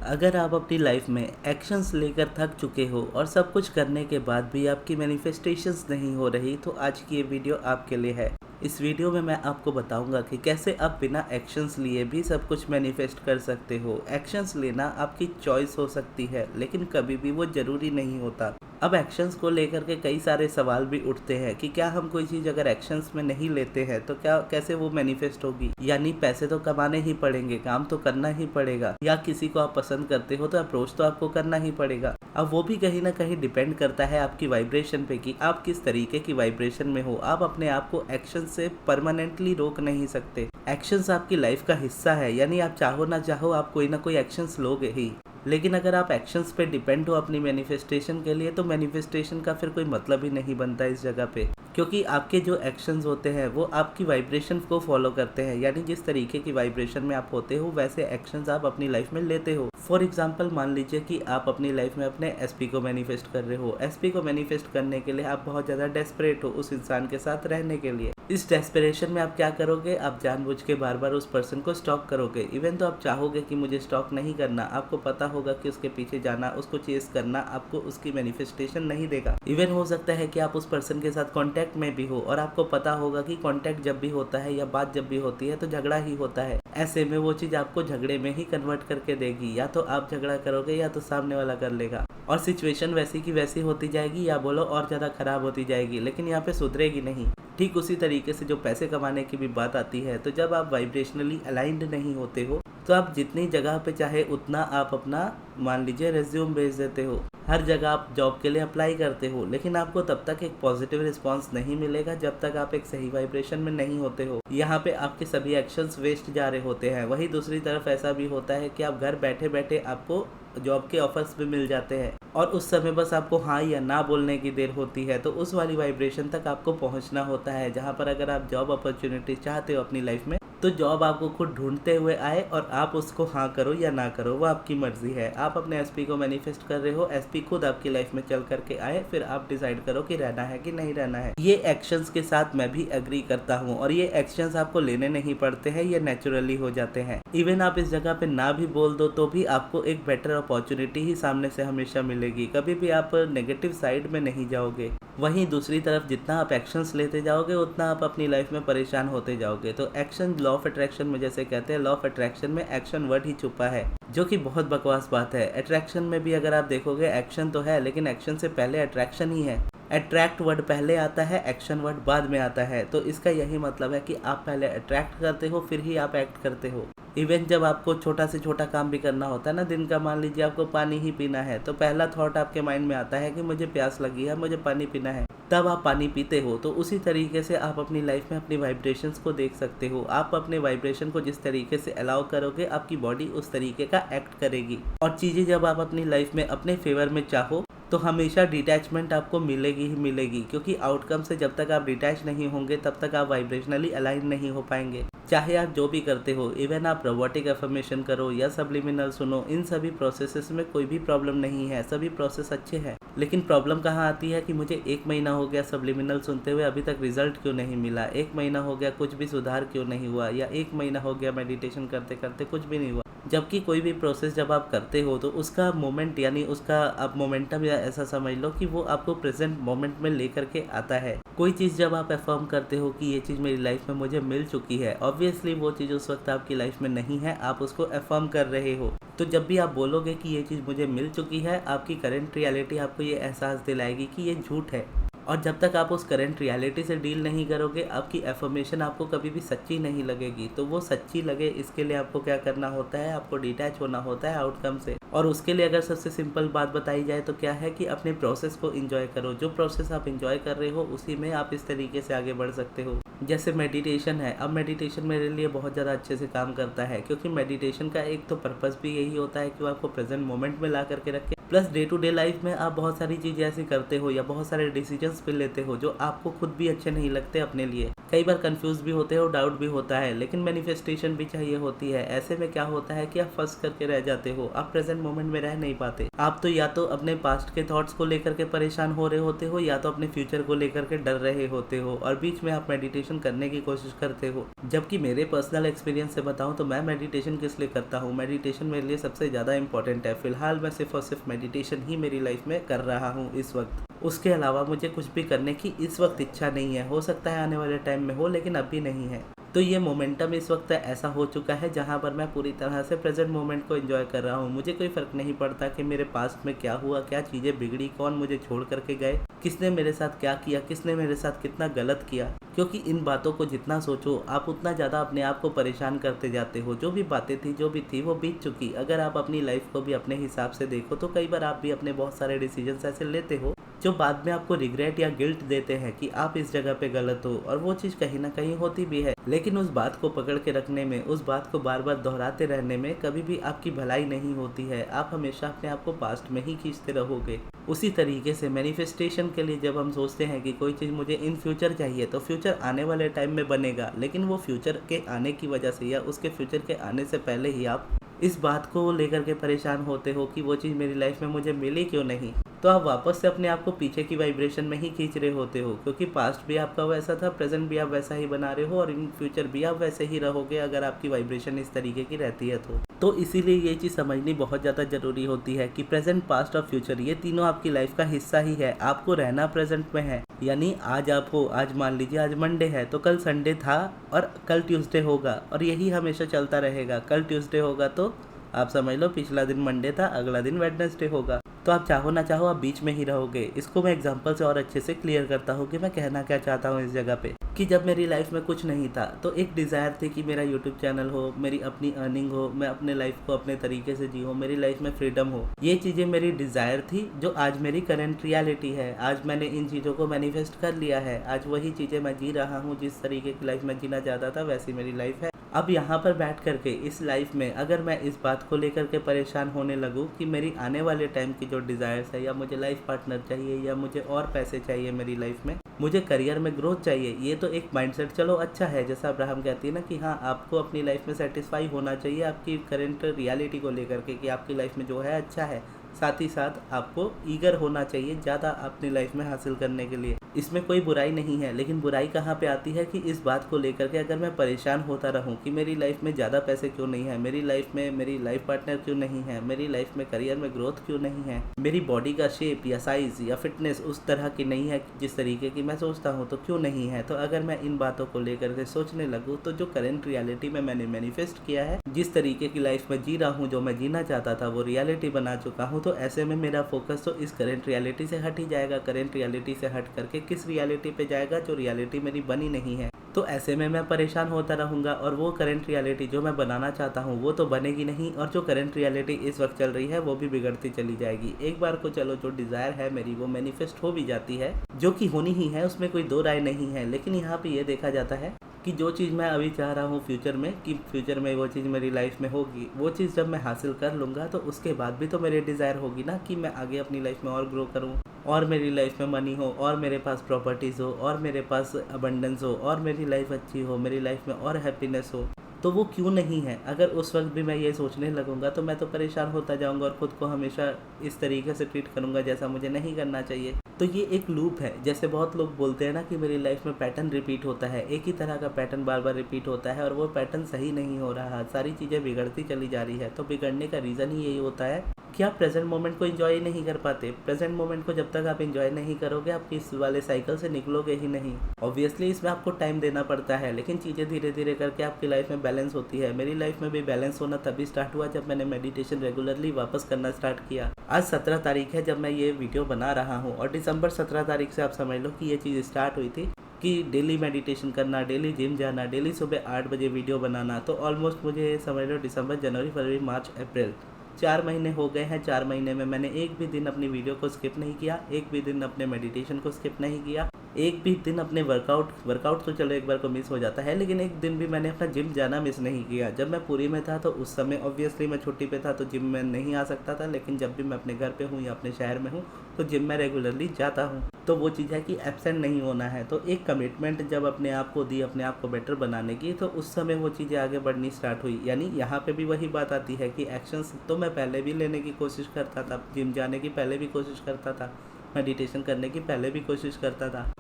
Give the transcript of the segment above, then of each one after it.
अगर आप अपनी लाइफ में एक्शंस लेकर थक चुके हो और सब कुछ करने के बाद भी आपकी मैनिफेस्टेशंस नहीं हो रही, तो आज की ये वीडियो आपके लिए है। इस वीडियो में मैं आपको बताऊंगा कि कैसे आप बिना एक्शंस लिए भी सब कुछ मैनिफेस्ट कर सकते हो। एक्शंस लेना आपकी चॉइस हो सकती है, लेकिन कभी भी वो ज़रूरी नहीं होता। अब एक्शंस को लेकर के कई सारे सवाल भी उठते हैं कि क्या हम कोई चीज़ अगर एक्शंस में नहीं लेते हैं तो क्या कैसे वो मैनिफेस्ट होगी। यानी पैसे तो कमाने ही पड़ेंगे, काम तो करना ही पड़ेगा, या किसी को आप पसंद करते हो तो अप्रोच तो आपको करना ही पड़ेगा। अब वो भी कहीं ना कहीं डिपेंड करता है आपकी वाइब्रेशन पे कि आप किस तरीके की वाइब्रेशन में हो। आप अपने आप को एक्शन से परमानेंटली रोक नहीं सकते। एक्शंस आपकी लाइफ का हिस्सा है, यानी आप चाहो ना चाहो आप कोई ना कोई एक्शंस लोगे ही। लेकिन अगर आप एक्शंस पे डिपेंड हो अपनी मैनिफेस्टेशन के लिए, तो मैनिफेस्टेशन का फिर कोई मतलब ही नहीं बनता इस जगह पे, क्योंकि आपके जो एक्शंस होते हैं वो आपकी वाइब्रेशन को फॉलो करते हैं। यानी जिस तरीके की वाइब्रेशन में आप होते हो वैसे एक्शंस आप अपनी लाइफ में लेते हो। फॉर एग्जांपल मान लीजिए कि आप अपनी लाइफ में अपने एसपी को मैनिफेस्ट कर रहे हो। एसपी को मैनिफेस्ट करने के लिए आप बहुत ज़्यादा डेस्परेट हो उस इंसान के साथ रहने के लिए। इस डेस्परेशन में आप क्या करोगे, आप जानबूझ के बार बार उस पर्सन को स्टॉक करोगे। इवन तो आप चाहोगे कि मुझे स्टॉक नहीं करना, आपको पता होगा कि उसके पीछे जाना, उसको चेस करना आपको उसकी मैनिफेस्टेशन नहीं देगा। इवन हो सकता है कि आप उस पर्सन के साथ कांटेक्ट में भी हो और आपको पता होगा कि कांटेक्ट जब भी होता है या बात जब भी होती है तो झगड़ा ही होता है। ऐसे में वो चीज़ आपको झगड़े में ही कन्वर्ट करके देगी। या तो आप झगड़ा करोगे या तो सामने वाला कर लेगा, और सिचुएशन वैसी की वैसी होती जाएगी, या बोलो और ज़्यादा खराब होती जाएगी, लेकिन यहाँ पे सुधरेगी नहीं। ठीक उसी तरीके से जो पैसे कमाने की भी बात आती है, तो जब आप वाइब्रेशनली अलाइंड नहीं होते हो तो आप जितनी जगह पे चाहे उतना आप अपना मान लीजिए रेज्यूम भेज देते हो, हर जगह आप जॉब के लिए अप्लाई करते हो, लेकिन आपको तब तक एक पॉजिटिव रिस्पांस नहीं मिलेगा जब तक आप एक सही वाइब्रेशन में नहीं होते हो। यहाँ पे आपके सभी एक्शंस वेस्ट जा रहे होते हैं। वहीं दूसरी तरफ ऐसा भी होता है कि आप घर बैठे बैठे आपको जॉब के ऑफर्स भी मिल जाते हैं और उस समय बस आपको हाँ या ना बोलने की देर होती है। तो उस वाली वाइब्रेशन तक आपको पहुंचना होता है जहां पर अगर आप जॉब अपॉर्चुनिटी चाहते हो अपनी लाइफ में, तो जॉब आपको खुद ढूंढते हुए आए और आप उसको हाँ करो या ना करो, वो आपकी मर्जी है। आप अपने एसपी को मैनिफेस्ट कर रहे हो, एसपी खुद आपकी लाइफ में चल करके आए, फिर आप डिसाइड करो कि रहना है कि नहीं रहना है। ये एक्शंस के साथ मैं भी एग्री करता हूँ और ये एक्शंस आपको लेने नहीं पड़ते हैं, ये नेचुरली हो जाते हैं। इवन आप इस जगह पे ना भी बोल दो तो भी आपको एक बेटर अपॉर्चुनिटी ही सामने से हमेशा मिलेगी। कभी भी आप नेगेटिव साइड में नहीं जाओगे। वहीं दूसरी तरफ जितना आप एक्शंस लेते जाओगे उतना आप अपनी लाइफ में परेशान होते जाओगे। तो एक्शन लॉ ऑफ अट्रैक्शन में जैसे कहते हैं, लॉ ऑफ अट्रैक्शन में एक्शन वर्ड ही छुपा है, जो कि बहुत बकवास बात है। अट्रैक्शन में भी अगर आप देखोगे एक्शन तो है, लेकिन एक्शन से पहले अट्रैक्शन ही है। अट्रैक्ट वर्ड पहले आता है, एक्शन वर्ड बाद में आता है। तो इसका यही मतलब है कि आप पहले अट्रैक्ट करते हो, फिर ही आप एक्ट करते हो। इवन जब आपको छोटा से छोटा काम भी करना होता है ना, दिन का मान लीजिए आपको पानी ही पीना है, तो पहला थॉट आपके माइंड में आता है कि मुझे प्यास लगी है, मुझे पानी पीना है, तब आप पानी पीते हो। तो उसी तरीके से आप अपनी लाइफ में अपनी वाइब्रेशंस को देख सकते हो। आप अपने वाइब्रेशन को जिस तरीके से अलाउ करोगे, आपकी बॉडी उस तरीके का एक्ट करेगी। और चीज़ें जब आप अपनी लाइफ में अपने फेवर में चाहो तो हमेशा डिटैचमेंट आपको मिलेगी ही मिलेगी, क्योंकि आउटकम से जब तक आप डिटैच नहीं होंगे तब तक आप वाइब्रेशनली अलाइन नहीं हो पाएंगे। चाहे आप जो भी करते हो, इवन आप रोबोटिक अफर्मेशन करो या सब्लिमिनल सुनो, इन सभी प्रोसेसेस में कोई भी प्रॉब्लम नहीं है, सभी प्रोसेस अच्छे हैं। लेकिन प्रॉब्लम कहाँ आती है कि मुझे 1 महीना हो गया सब्लिमिनल सुनते हुए, अभी तक रिजल्ट क्यों नहीं मिला, 1 महीना हो गया कुछ भी सुधार क्यों नहीं हुआ, या 1 महीना हो गया मेडिटेशन करते करते कुछ भी नहीं हुआ। जबकि कोई भी प्रोसेस जब आप करते हो तो उसका मोमेंट यानी उसका आप मोमेंटम या ऐसा समझ लो कि वो आपको प्रेजेंट मोमेंट में लेकर के आता है। कोई चीज़ जब आप अफर्म करते हो कि ये चीज़ मेरी लाइफ में मुझे मिल चुकी है, ऑब्वियसली वो चीज़ उस वक्त आपकी लाइफ में नहीं है, आप उसको अफर्म कर रहे हो। तो जब भी आप बोलोगे कि ये चीज़ मुझे मिल चुकी है, आपकी करंट रियलिटी आपको ये एहसास दिलाएगी कि ये झूठ है। और जब तक आप उस करंट रियलिटी से डील नहीं करोगे, आपकी एफर्मेशन आपको कभी भी सच्ची नहीं लगेगी। तो वो सच्ची लगे इसके लिए आपको क्या करना होता है, आपको डिटैच होना होता है आउटकम से। और उसके लिए अगर सबसे सिंपल बात बताई जाए तो क्या है कि अपने प्रोसेस को एंजॉय करो। जो प्रोसेस आप एंजॉय कर रहे हो उसी में आप इस तरीके से आगे बढ़ सकते हो। जैसे मेडिटेशन है, अब मेडिटेशन मेरे लिए बहुत ज़्यादा अच्छे से काम करता है, क्योंकि मेडिटेशन का एक तो पर्पस भी यही होता है कि वो आपको प्रेजेंट मोमेंट में ला करके रखे, plus day to day life में आप बहुत सारी चीज़ें ऐसी करते हो या बहुत सारे डिसीजंस भी लेते हो जो आपको खुद भी अच्छे नहीं लगते अपने लिए। कई बार कंफ्यूज भी होते हो, डाउट भी होता है, लेकिन मैनिफेस्टेशन भी चाहिए होती है। ऐसे में क्या होता है कि आप फंस करके रह जाते हो, आप प्रेजेंट मोमेंट में रह नहीं पाते। आप तो या तो अपने पास्ट के थॉट्स को लेकर के परेशान हो रहे होते हो या तो अपने फ्यूचर को लेकर के डर रहे होते हो, और बीच में आप मेडिटेशन करने की कोशिश करते हो। जबकि मेरे पर्सनल एक्सपीरियंस से बताऊं तो मैं मेडिटेशन किस लिए करता हूं, मेडिटेशन मेरे लिए सबसे ज़्यादा इंपॉर्टेंट है। फिलहाल मैं सिर्फ और सिर्फ मेडिटेशन ही मेरी लाइफ में कर रहा हूँ इस वक्त। उसके अलावा मुझे कुछ भी करने की इस वक्त इच्छा नहीं है। हो सकता है आने वाले टाइम में हो, लेकिन अभी नहीं है। तो ये मोमेंटम इस वक्त ऐसा हो चुका है जहाँ पर मैं पूरी तरह से प्रेजेंट मोमेंट को एंजॉय कर रहा हूँ। मुझे कोई फ़र्क नहीं पड़ता कि मेरे पास्ट में क्या हुआ, क्या चीज़ें बिगड़ी, कौन मुझे छोड़ करके गए, किसने मेरे साथ क्या किया, किसने मेरे साथ कितना गलत किया। क्योंकि इन बातों को जितना सोचो आप उतना ज़्यादा अपने आप को परेशान करते जाते हो। जो भी बातें थी, जो भी थी, वो बीत चुकी। अगर आप अपनी लाइफ को भी अपने हिसाब से देखो तो कई बार आप भी अपने बहुत सारे डिसीजंस ऐसे लेते हो जो बाद में आपको रिग्रेट या गिल्ट देते हैं कि आप इस जगह पे गलत हो, और वो चीज़ कहीं ना कहीं होती भी है। लेकिन उस बात को पकड़ के रखने में, उस बात को बार बार दोहराते रहने में कभी भी आपकी भलाई नहीं होती है। आप हमेशा अपने आप को पास्ट में ही खींचते रहोगे। उसी तरीके से मैनिफेस्टेशन के लिए जब हम सोचते हैं कि कोई चीज़ मुझे इन फ्यूचर चाहिए, तो फ्यूचर आने वाले टाइम में बनेगा, लेकिन वो फ्यूचर के आने की वजह से या उसके फ्यूचर के आने से पहले ही आप इस बात को लेकर के परेशान होते हो कि वो चीज़ मेरी लाइफ में मुझे मिली क्यों नहीं। तो आप वापस से अपने आप को पीछे की वाइब्रेशन में ही खींच रहे होते हो, क्योंकि पास्ट भी आपका वैसा था, प्रेजेंट भी आप वैसा ही बना रहे हो, और इन फ्यूचर भी आप वैसे ही रहोगे अगर आपकी वाइब्रेशन इस तरीके की रहती है तो इसीलिए ये चीज़ समझनी बहुत ज़्यादा ज़रूरी होती है कि प्रेजेंट, पास्ट और फ्यूचर ये तीनों आपकी लाइफ का हिस्सा ही है। आपको रहना प्रेजेंट में है, यानी आज आप हो, आज मान लीजिए आज मंडे है तो कल संडे था और कल ट्यूसडे होगा, और यही हमेशा चलता रहेगा। कल ट्यूसडे होगा तो आप समझ लो पिछला दिन मंडे था, अगला दिन वेडनेसडे होगा। तो आप चाहो ना चाहो आप बीच में ही रहोगे। इसको मैं एग्जांपल से और अच्छे से क्लियर करता हूँ कि मैं कहना क्या चाहता हूँ इस जगह पे। कि जब मेरी लाइफ में कुछ नहीं था तो एक डिज़ायर थी कि मेरा यूट्यूब चैनल हो, मेरी अपनी अर्निंग हो, मैं अपने लाइफ को अपने तरीके से जीऊँ, मेरी लाइफ में फ्रीडम हो। ये चीज़ें मेरी डिज़ायर थी जो आज मेरी करंट रियलिटी है। आज मैंने इन चीज़ों को मैनिफेस्ट कर लिया है। आज वही चीज़ें मैं जी रहा हूँ, जिस तरीके की लाइफ में जीना चाहता था वैसी मेरी लाइफ है। अब यहाँ पर बैठ करके इस लाइफ में अगर मैं इस बात को लेकर के परेशान होने लगूँ कि मेरी आने वाले टाइम की जो डिज़ायर्स है, या मुझे लाइफ पार्टनर चाहिए, या मुझे और पैसे चाहिए मेरी लाइफ में, मुझे करियर में ग्रोथ चाहिए, ये तो एक माइंडसेट चलो अच्छा है। जैसा अब्राहम कहती है ना कि हाँ आपको अपनी लाइफ में सेटिस्फाई होना चाहिए आपकी करंट रियलिटी को लेकर के कि आपकी लाइफ में जो है अच्छा है। साथ ही साथ आपको ईगर होना चाहिए ज़्यादा अपनी लाइफ में हासिल करने के लिए। इसमें कोई बुराई नहीं है, लेकिन बुराई कहाँ पे आती है कि इस बात को लेकर के अगर मैं परेशान होता रहूँ कि मेरी लाइफ में ज़्यादा पैसे क्यों नहीं है, मेरी लाइफ में मेरी लाइफ पार्टनर क्यों नहीं है, मेरी लाइफ में करियर में ग्रोथ क्यों नहीं है, मेरी बॉडी का शेप या साइज़ या फिटनेस उस तरह की नहीं है जिस तरीके की मैं सोचता हूँ, तो क्यों नहीं है। तो अगर मैं इन बातों को लेकर के सोचने लगूँ तो जो करंट रियलिटी में मैंने मैनिफेस्ट किया है, जिस तरीके की लाइफ में जी रहा हूँ, जो मैं जीना चाहता था वो रियलिटी बना चुका हूँ। तो ऐसे में मेरा फोकस तो इस करंट रियलिटी से हट ही जाएगा। करंट रियलिटी से हट करके किस रियलिटी पे जाएगा जो रियलिटी मेरी बनी नहीं है। तो ऐसे में मैं परेशान होता रहूँगा और वो करंट रियलिटी जो मैं बनाना चाहता हूँ वो तो बनेगी नहीं, और जो करंट रियलिटी इस वक्त चल रही है वो भी बिगड़ती चली जाएगी। एक बार को चलो जो डिज़ायर है मेरी वो मैनिफेस्ट हो भी जाती है, जो कि होनी ही है, उसमें कोई दो राय नहीं है। लेकिन यहाँ पे ये देखा जाता है कि जो चीज़ मैं अभी चाह रहा हूँ फ्यूचर में, कि फ्यूचर में वो चीज़ मेरी लाइफ में होगी, वो चीज़ जब मैं हासिल कर लूँगा तो उसके बाद भी तो मेरी डिज़ायर होगी ना कि मैं आगे अपनी लाइफ में और ग्रो करूँ, और मेरी लाइफ में मनी हो, और मेरे पास प्रॉपर्टीज़ हो, और मेरे पास अबंडेंस हो, और मेरी लाइफ अच्छी हो, मेरी लाइफ में और हैप्पीनेस हो। तो वो क्यों नहीं है। अगर उस वक्त भी मैं ये सोचने लगूंगा तो मैं तो परेशान होता जाऊंगा और ख़ुद को हमेशा इस तरीके से ट्रीट करूंगा जैसा मुझे नहीं करना चाहिए। तो ये एक लूप है। जैसे बहुत लोग बोलते हैं ना कि मेरी लाइफ में पैटर्न रिपीट होता है, एक ही तरह का पैटर्न बार बार रिपीट होता है और वो पैटर्न सही नहीं हो रहा, सारी चीज़ें बिगड़ती चली जा रही है। तो बिगड़ने का रीज़न ही यही होता है कि आप प्रेजेंट मोमेंट को एंजॉय नहीं कर पाते। प्रेजेंट मोमेंट को जब तक आप एंजॉय नहीं करोगे आप इस वाले साइकिल से निकलोगे ही नहीं। ऑब्वियसली इसमें आपको टाइम देना पड़ता है, लेकिन चीज़ें धीरे धीरे करके आपकी लाइफ में बैलेंस होती है। मेरी लाइफ में भी बैलेंस होना तभी स्टार्ट हुआ जब मैंने मेडिटेशन रेगुलरली वापस करना स्टार्ट किया। आज 17 तारीख है जब मैं ये वीडियो बना रहा हूँ, और दिसंबर 17 तारीख से आप समझ लो कि ये चीज़ स्टार्ट हुई थी कि डेली मेडिटेशन करना, डेली जिम जाना, डेली सुबह 8 बजे वीडियो बनाना। तो ऑलमोस्ट मुझे समझ लो दिसंबर, जनवरी, फरवरी, मार्च, अप्रैल 4 महीने हो गए हैं। 4 महीने में मैंने एक भी दिन अपनी वीडियो को स्किप नहीं किया, एक भी दिन अपने मेडिटेशन को स्किप नहीं किया। एक भी दिन अपने वर्कआउट तो चलो एक बार को मिस हो जाता है, लेकिन एक दिन भी मैंने अपना जिम जाना मिस नहीं किया। जब मैं पुरी में था तो उस समय ऑब्वियसली मैं छुट्टी पे था तो जिम में नहीं आ सकता था, लेकिन जब भी मैं अपने घर पे हूँ या अपने शहर में हूँ तो जिम में रेगुलरली जाता हूँ। तो वो चीज़ है कि एब्सेंट नहीं होना है। तो एक कमिटमेंट जब अपने आप को दी, अपने आप को बेटर बनाने की, तो उस समय वो चीज़ें आगे बढ़नी स्टार्ट हुई। यानी यहाँ पे भी वही बात आती है कि एक्शंस तो मैं पहले भी लेने की कोशिश करता था, जिम जाने की पहले भी कोशिश करता था, मेडिटेशन करने की पहले भी कोशिश करता था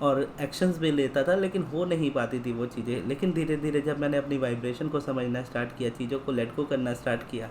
और एक्शंस भी लेता था, लेकिन हो नहीं पाती थी वो चीज़ें। लेकिन धीरे धीरे जब मैंने अपनी वाइब्रेशन को समझना स्टार्ट किया, चीज़ों को लेट गो करना स्टार्ट किया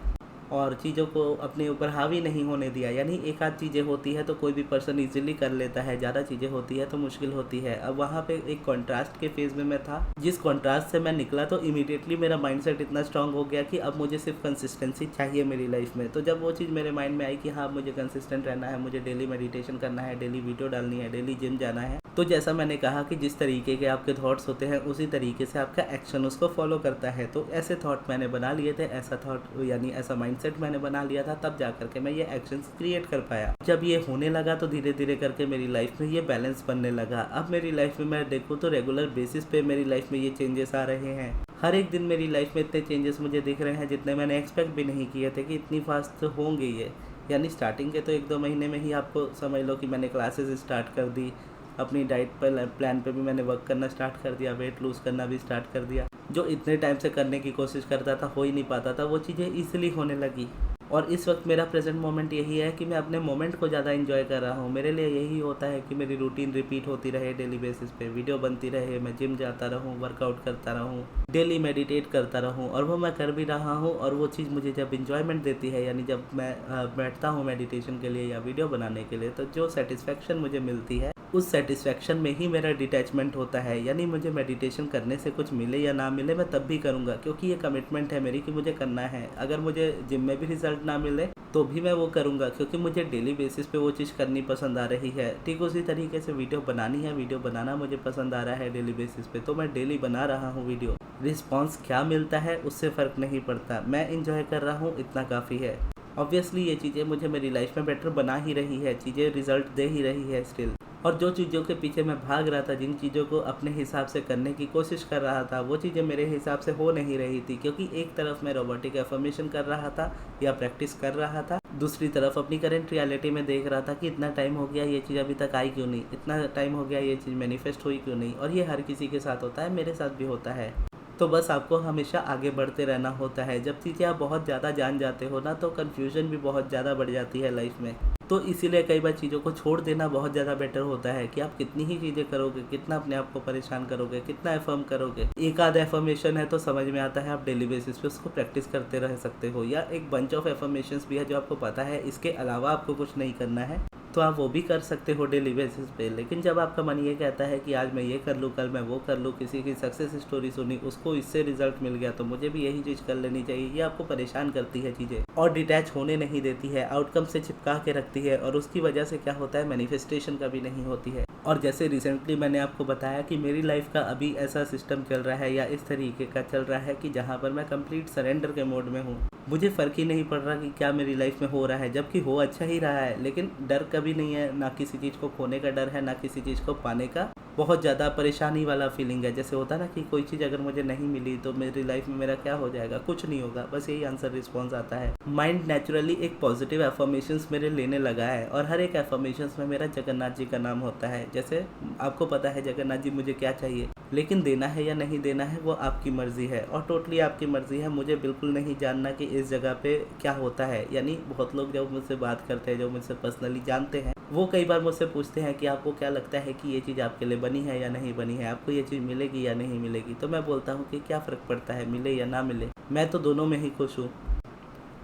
और चीज़ों को अपने ऊपर हावी नहीं होने दिया, यानी एक आध चीज़ें होती है तो कोई भी पर्सन इजीली कर लेता है, ज़्यादा चीज़ें होती है तो मुश्किल होती है। अब वहाँ पे एक कॉन्ट्रास्ट के फेज़ में मैं था, जिस कॉन्ट्रास्ट से मैं निकला तो इमीडिएटली मेरा माइंडसेट इतना स्ट्रांग हो गया कि अब मुझे सिर्फ कंसिस्टेंसी चाहिए मेरी लाइफ में। तो जब वो चीज़ मेरे माइंड में आई कि हाँ मुझे कंसिस्टेंट रहना है, मुझे डेली मेडिटेशन करना है, डेली वीडियो डालनी है, डेली जिम जाना है, तो जैसा मैंने कहा कि जिस तरीके के आपके थॉट्स होते हैं उसी तरीके से आपका एक्शन उसको फॉलो करता है। तो ऐसे थॉट मैंने बना लिए थे, ऐसा थॉट यानी ऐसा माइंडसेट मैंने बना लिया था, तब जा करके मैं ये एक्शंस क्रिएट कर पाया। जब ये होने लगा तो धीरे धीरे करके मेरी लाइफ में ये बैलेंस बनने लगा। अब मेरी लाइफ में मैं देखूँ तो रेगुलर बेसिस पे मेरी लाइफ में ये चेंजेस आ रहे हैं। हर एक दिन मेरी लाइफ में इतने चेंजेस मुझे दिख रहे हैं जितने मैंने एक्सपेक्ट भी नहीं किए थे कि इतनी फास्ट होंगे ये। यानी स्टार्टिंग के तो 1-2 महीने में ही आपको समझ लो कि मैंने क्लासेस स्टार्ट कर दी, अपनी डाइट पर प्लान पे भी मैंने वर्क करना स्टार्ट कर दिया, वेट लूज़ करना भी स्टार्ट कर दिया। जो इतने टाइम से करने की कोशिश करता था, हो ही नहीं पाता था, वो चीज़ें ईज़िली होने लगी। और इस वक्त मेरा प्रेजेंट मोमेंट यही है कि मैं अपने मोमेंट को ज़्यादा एंजॉय कर रहा हूँ। मेरे लिए यही होता है कि मेरी रूटीन रिपीट होती रहे डेली बेसिस पे, वीडियो बनती रहे, मैं जिम जाता रहूँ, वर्कआउट करता रहूँ, डेली मेडिटेट करता रहूँ, और वो मैं कर भी रहा हूँ। और वो चीज़ मुझे जब इंजॉयमेंट देती है, यानी जब मैं बैठता हूँ मेडिटेशन के लिए या वीडियो बनाने के लिए, तो जो सेटिस्फेक्शन मुझे मिलती है, उस सेटिस्फेक्शन में ही मेरा डिटैचमेंट होता है। यानी मुझे मेडिटेशन करने से कुछ मिले या ना मिले, मैं तब भी करूँगा, क्योंकि ये कमिटमेंट है मेरी कि मुझे करना है। अगर मुझे जिम में भी रिजल्ट ना मिले तो भी मैं वो करूँगा, क्योंकि मुझे डेली बेसिस पे वो चीज़ करनी पसंद आ रही है। ठीक उसी तरीके से वीडियो बनानी है, वीडियो बनाना मुझे पसंद आ रहा है डेली बेसिस पे, तो मैं डेली बना रहा हूँ वीडियो। रिस्पॉन्स क्या मिलता है उससे फ़र्क नहीं पड़ता, मैं इंजॉय कर रहा हूँ, इतना काफ़ी है। ऑब्वियसली ये चीज़ें मुझे मेरी लाइफ में बेटर बना ही रही है, चीज़ें रिजल्ट दे ही रही है स्टिल। और जो चीज़ों के पीछे मैं भाग रहा था, जिन चीज़ों को अपने हिसाब से करने की कोशिश कर रहा था, वो चीज़ें मेरे हिसाब से हो नहीं रही थी, क्योंकि एक तरफ मैं रोबोटिक एफर्मेशन कर रहा था या प्रैक्टिस कर रहा था, दूसरी तरफ अपनी करंट रियलिटी में देख रहा था कि इतना टाइम हो गया ये चीज़ अभी तक आई क्यों नहीं, इतना टाइम हो गया ये चीज़ मैनिफेस्ट हुई क्यों नहीं। और ये हर किसी के साथ होता है, मेरे साथ भी होता है। तो बस आपको हमेशा आगे बढ़ते रहना होता है। जब चीज़ें आप बहुत ज़्यादा जान जाते हो ना, तो कन्फ्यूजन भी बहुत ज़्यादा बढ़ जाती है लाइफ में। तो इसीलिए कई बार चीज़ों को छोड़ देना बहुत ज़्यादा बेटर होता है कि आप कितनी ही चीज़ें करोगे, कितना अपने आप को परेशान करोगे, कितना एफर्म करोगे। एक आध एफर्मेशन है तो समझ में आता है, आप डेली बेसिस पे उसको प्रैक्टिस करते रह सकते हो, या एक बंच ऑफ एफर्मेशंस भी है जो आपको पता है इसके अलावा आपको कुछ नहीं करना है, तो आप वो भी कर सकते हो डेली बेसिस पे। लेकिन जब आपका मन ये कहता है कि आज मैं ये कर लूँ, कल मैं वो कर लूँ, किसी की सक्सेस स्टोरी सुनी, उसको इससे रिजल्ट मिल गया तो मुझे भी यही चीज़ कर लेनी चाहिए, ये आपको परेशान करती है चीज़ें और डिटैच होने नहीं देती है, आउटकम से चिपका के रखती है। और उसकी वजह से क्या होता है, मैनिफेस्टेशन कभी नहीं होती है। और जैसे रिसेंटली मैंने आपको बताया कि मेरी लाइफ का अभी ऐसा सिस्टम चल रहा है या इस तरीके का चल रहा है कि जहाँ पर मैं कंप्लीट सरेंडर के मोड में हूँ। मुझे फ़र्क ही नहीं पड़ रहा कि क्या मेरी लाइफ में हो रहा है, जबकि हो अच्छा ही रहा है, लेकिन डर कभी नहीं है, ना किसी चीज़ को खोने का डर है, ना किसी चीज़ को पाने का बहुत ज़्यादा परेशानी वाला फीलिंग है। जैसे होता है ना कि कोई चीज़ अगर मुझे नहीं मिली तो मेरी लाइफ में मेरा क्या हो जाएगा, कुछ नहीं होगा, बस यही आंसर रिस्पॉन्स आता है। माइंड नेचुरली एक पॉजिटिव एफर्मेशंस मेरे लेने लगा है, और हर एक एफर्मेशंस में मेरा जगन्नाथ जी का नाम होता है। जैसे आपको पता है जगन्नाथ जी मुझे क्या चाहिए, लेकिन देना है या नहीं देना है वो आपकी मर्ज़ी है, और टोटली आपकी मर्ज़ी है। मुझे बिल्कुल नहीं जानना कि इस जगह पे क्या होता है। यानी बहुत लोग जब मुझसे बात करते हैं, जो मुझसे पर्सनली जानते हैं, वो कई बार मुझसे पूछते हैं कि आपको क्या लगता है कि ये चीज़ आपके लिए बनी है या नहीं बनी है, आपको ये चीज़ मिलेगी या नहीं मिलेगी। तो मैं बोलता हूँ कि क्या फ़र्क पड़ता है, मिले या ना मिले, मैं तो दोनों में ही खुश हूँ।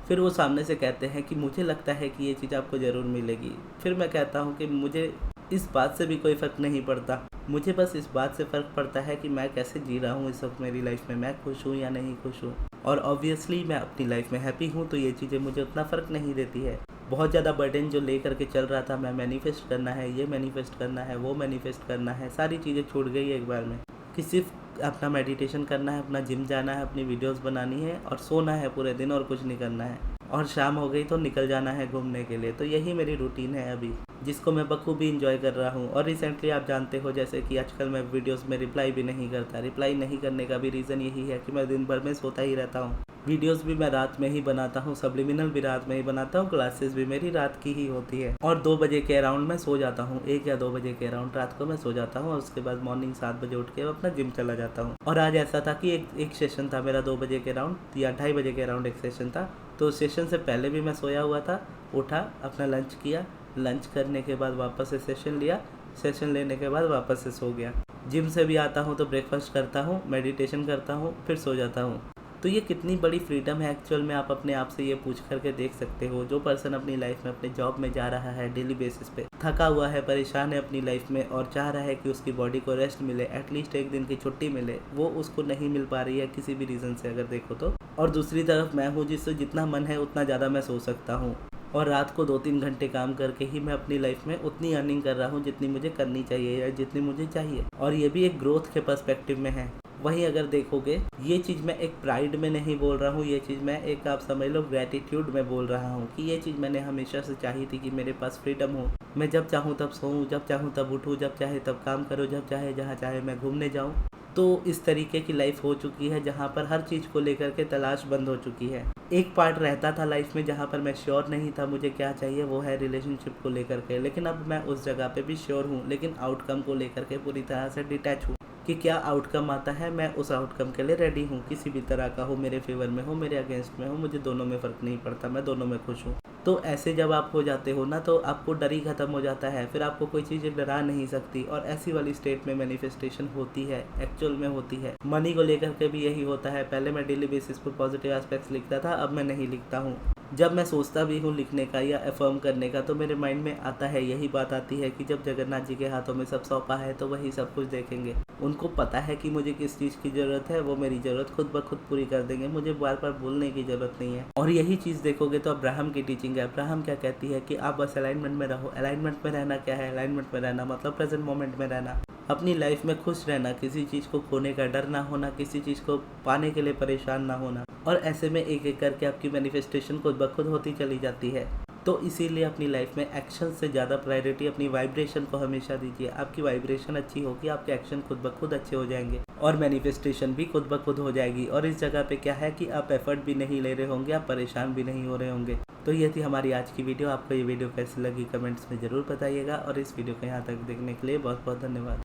फिर वो सामने से कहते हैं कि मुझे लगता है कि ये चीज़ आपको ज़रूर मिलेगी। फिर मैं कहता हूँ कि मुझे इस बात से भी कोई फ़र्क नहीं पड़ता, मुझे बस इस बात से फ़र्क पड़ता है कि मैं कैसे जी रहा हूँ इस वक्त मेरी लाइफ में, मैं खुश हूँ या नहीं खुश हूँ। और ऑब्वियसली मैं अपनी लाइफ में हैप्पी हूँ, तो ये चीज़ें मुझे उतना फ़र्क नहीं देती है। बहुत ज़्यादा बर्डन जो ले करके चल रहा था, मैं मैनिफेस्ट करना है, ये मैनिफेस्ट करना है, वो मैनिफेस्ट करना है, सारी चीज़ें छूट गई एक बार में कि सिर्फ अपना मेडिटेशन करना है, अपना जिम जाना है, अपनी वीडियोस बनानी है और सोना है पूरे दिन और कुछ नहीं करना है, और शाम हो गई तो निकल जाना है घूमने के लिए। तो यही मेरी रूटीन है अभी। जिसको मैं बखूबी इंजॉय कर रहा हूँ। और रिसेंटली आप जानते हो जैसे कि आजकल मैं वीडियोस में रिप्लाई भी नहीं करता। रिप्लाई नहीं करने का भी रीज़न यही है कि मैं दिन भर में सोता ही रहता हूँ। वीडियोस भी मैं रात में ही बनाता हूँ, सब्लिमिनल भी रात में ही बनाता हूँ, क्लासेस भी मेरी रात की ही होती है। और 2 बजे के अराउंड मैं सो जाता हूँ, 1 या 2 बजे के अराउंड रात को मैं सो जाता हूँ और उसके बाद मॉर्निंग 7 बजे उठ के अपना जिम चला जाता हूँ। और आज ऐसा था कि एक सेशन था मेरा 2 बजे के अराउंड या 2:30 बजे के अराउंड एक सेशन था। तो सेशन से पहले भी मैं सोया हुआ था, उठा, अपना लंच किया, लंच करने के बाद वापस से सेशन लिया, सेशन लेने के बाद वापस से सो गया। जिम से भी आता हूँ तो ब्रेकफास्ट करता हूँ, मेडिटेशन करता हूँ, फिर सो जाता हूँ। तो ये कितनी बड़ी फ्रीडम है एक्चुअल में, आप अपने आप से ये पूछ करके देख सकते हो। जो पर्सन अपनी लाइफ में अपने जॉब में जा रहा है डेली बेसिस पे, थका हुआ है, परेशान है अपनी लाइफ में और चाह रहा है कि उसकी बॉडी को रेस्ट मिले, एटलीस्ट एक दिन की छुट्टी मिले, वो उसको नहीं मिल पा रही है किसी भी रीज़न से अगर देखो तो। और दूसरी तरफ मैं हूँ जिससे जितना मन है उतना ज़्यादा मैं सो सकता हूँ और रात को 2-3 घंटे काम करके ही मैं अपनी लाइफ में उतनी अर्निंग कर रहा हूँ जितनी मुझे करनी चाहिए या जितनी मुझे चाहिए। और ये भी एक ग्रोथ के पर्सपेक्टिव में है। वहीं अगर देखोगे, ये चीज़ मैं एक प्राइड में नहीं बोल रहा हूँ, ये चीज़ मैं एक आप समझ लो ग्रैटिट्यूड में बोल रहा हूँ कि ये चीज़ मैंने हमेशा से चाही थी कि मेरे पास फ्रीडम हो, मैं जब चाहूँ तब सोऊं, जब चाहूँ तब उठूँ, जब चाहे तब काम करूँ, जब चाहे जहाँ चाहे मैं घूमने जाऊँ। तो इस तरीके की लाइफ हो चुकी है जहाँ पर हर चीज़ को लेकर के तलाश बंद हो चुकी है। एक पार्ट रहता था लाइफ में जहाँ पर मैं श्योर नहीं था मुझे क्या चाहिए, वो है रिलेशनशिप को लेकर के, लेकिन अब मैं उस जगह पे भी श्योर हूँ, लेकिन आउटकम को लेकर के पूरी तरह से डिटैच हूँ कि क्या आउटकम आता है मैं उस आउटकम के लिए रेडी हूँ, किसी भी तरह का हो, मेरे फेवर में हो, मेरे अगेंस्ट में हो, मुझे दोनों में फ़र्क नहीं पड़ता, मैं दोनों में खुश हूँ। तो ऐसे जब आप हो जाते हो ना तो आपको डर ही ख़त्म हो जाता है, फिर आपको कोई चीज़ डरा नहीं सकती। और ऐसी वाली स्टेट में मैनिफेस्टेशन होती है, एक्चुअल में होती है। मनी को लेकर के भी यही होता है। पहले मैं डेली बेसिस पर पॉजिटिव एस्पेक्ट्स लिखता था, अब मैं नहीं लिखता हूँ। जब मैं सोचता भी हूँ लिखने का या अफर्म करने का तो मेरे माइंड में आता है, यही बात आती है कि जब जगन्नाथ जी के हाथों में सब सौंपा है तो वही सब कुछ देखेंगे। उनको पता है कि मुझे किस चीज़ की ज़रूरत है, वो मेरी ज़रूरत खुद ब खुद पूरी कर देंगे, मुझे बार बार बोलने की ज़रूरत नहीं है। और यही चीज़ देखोगे तो अब्राहम की टीचिंग है। अब्राहम क्या कहती है कि आप बस अलाइनमेंट में रहो। अलाइनमेंट में रहना क्या है? अलाइनमेंट में रहना मतलब प्रेजेंट मोमेंट में रहना, अपनी लाइफ में खुश रहना, किसी चीज़ को खोने का डर ना होना, किसी चीज़ को पाने के लिए परेशान ना होना। और ऐसे में एक एक करके आपकी मैनिफेस्टेशन खुद ब खुद होती चली जाती है। तो इसीलिए अपनी लाइफ में एक्शन से ज़्यादा प्रायोरिटी अपनी वाइब्रेशन को हमेशा दीजिए। आपकी वाइब्रेशन अच्छी होगी, आपके एक्शन खुद ब खुद अच्छे हो जाएंगे और मैनिफेस्टेशन भी खुद ब खुद हो जाएगी। और इस जगह पे क्या है कि आप एफर्ट भी नहीं ले रहे होंगे, आप परेशान भी नहीं हो रहे होंगे। तो ये थी हमारी आज की वीडियो। आपको ये वीडियो कैसी लगी कमेंट्स में ज़रूर बताइएगा और इस वीडियो को यहाँ तक देखने के लिए बहुत बहुत धन्यवाद।